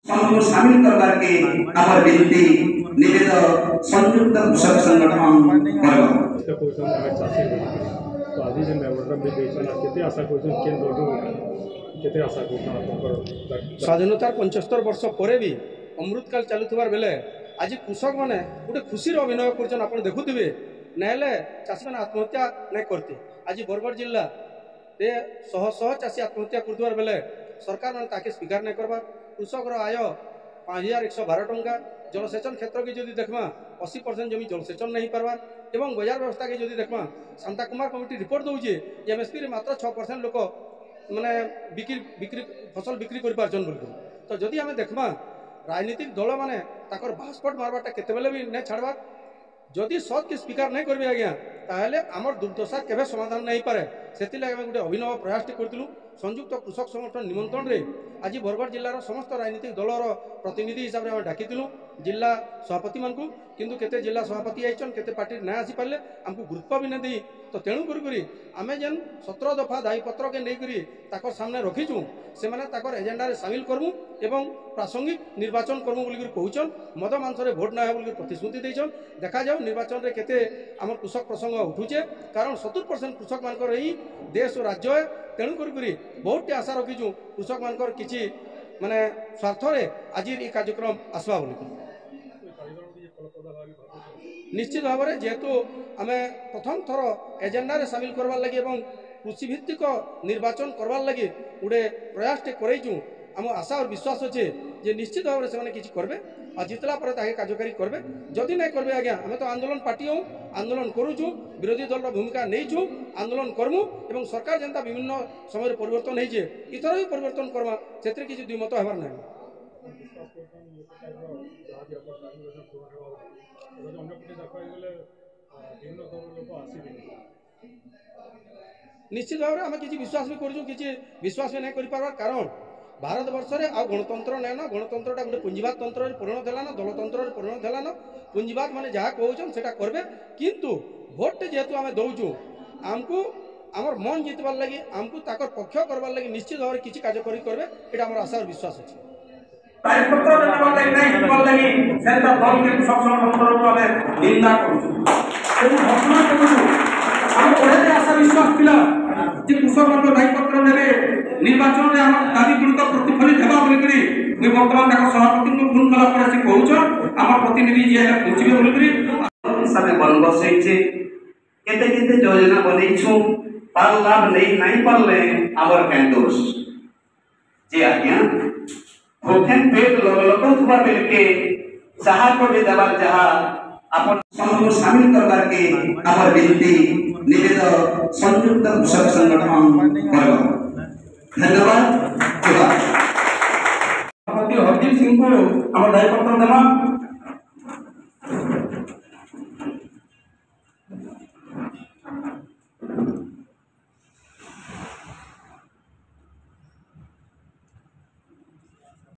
सबको शामिल करवार के आवर विनती निवेद संयुक्त कृषक संगठन करबो तो आज जे मेवडरा भी देशना केते आशा करछन केंद्र केते आशा करछन स्वाधीनतार 75 वर्ष परे भी अमृतकाल चालुथिबार बेले आज कृषक माने गोटे खुशी अभिनय करछन आपण देखुथिबे नहेले चाषी माने आत्महत्या नहीं करते आज बरगढ़ जिला रे शह शह चाषी आत्महत्या करथबार बेले सरकार माने ताके स्वीकार नहीं करबा कृषक आय 5112 टंका जलसेचन क्षेत्र की जदि देखमा 80% जमी जलसेचन नहीं पारबार एवं बाजार व्यवस्था के जदि देखमा शांता कुमार कमिटी रिपोर्ट दौचे एमएसपी रे मात्र 6% लोक माने बिक्री फसल बिक्री कर पारछन बोल तो जदि आमे देखमा राजनीतिक दल माने ताकर भास्पट मारबाटा केतेबेले भी नहीं छाड़बा जदि सत के स्वीकार नहीं करबे आज्ञा ताहले आमर दुर्दशा केबे समाधान नहीं पारे सेति लागे गोटे अभिनव प्रयास करथिलु संयुक्त कृषक संगठन निमंत्रण रे आज बरगढ़ जिलार समस्त राजनीतिक दलर प्रतिनिधि हिसाब से डाकिलु जिला सभापति मानकु किंतु केते जिला सभापति आइछन केते पार्टी ना आसी पारले हमको गुरुत्व भी नहीं तो तेणु करी आमे जेन 17 दफा दायीपत्र के नहीं ताकर सामने रखीचु से माने ताकर एजेंडा रे शामिल करमु एवं प्रासंगिक निर्वाचन करमु बोली कहउछन मद मांसरे भोट ना बोली प्रतिश्रुति देछन देखा जाऊ निर्वाचन रे केते हमर कृषक प्रसंग उठुचे कारण 70% कृषक मानकर ही देश और राज्य तेणु करी बहुत आशा रखीचु कृषक मानकर किछि माने स्वार्थ रे आज ये कार्यक्रम आसवा बोली निश्चित भाव में जेहेतु आम प्रथम थर एजेंडा रे शामिल करवार लगी एवं कृषि भित्तिक निर्वाचन करवार लगी गोटे प्रयास टे करैचु आम आशा और विश्वास अच्छे जे निश्चित भाव में से किसी करबे और जितला पर ताके कार्यकारी करबे जदि नहीं करबे आज्ञा आम तो आंदोलन पार्टी हूँ आंदोलन करूँ विरोधी दल भूमिका नहीं आंदोलन करमु एवं सरकार जनता विभिन्न समय परिवर्तन होइए इथर भी परिवर्तन करवा से किसी द्विमत हबार ना निश्चित भाव में आम किसी विश्वास भी करूँ किसी विश्वास भी नहीं कर पार कारण भारत वर्ष में आ गणतंत्र नहीं ना गणतंत्रटा गोटे पुंजीवाद तंत्र परिणत है दलतंत्र परिणत है पुंजीवाद मैंने जहाँ कहून से करेंगे किंतु भोट जेहेतु आम दौचु आमको आमर मन जितबार लगी आमको ताकर पक्ष करवार लगी निश्चित भाव में किसी कार्यकारी करेंगे ये आम आशा और विश्वास अच्छे आशा विश्वास कृषक दायीपत्र ने निर्वाचन में दाबी गुड़िक प्रतिफलित होगा बोलिकी बर्तमान सभापति को फोन कला से कहून आम प्रतिनिधि जी पहुँचे बोलिकी बन बसैचे केते केते योजना बनैछु तार लाभ नहीं पारले आवर क्या दोष जे आज्ञा भोकेन पेट लगलुवा बेलके जहाँ को भी देवार जहाँ अपन सबको शामिल करवार के आवर विनती निवेद संयुक्त कृषक संगठन करबो धन्यवाद हरदीप सिंह को आम दायीपत्र देवा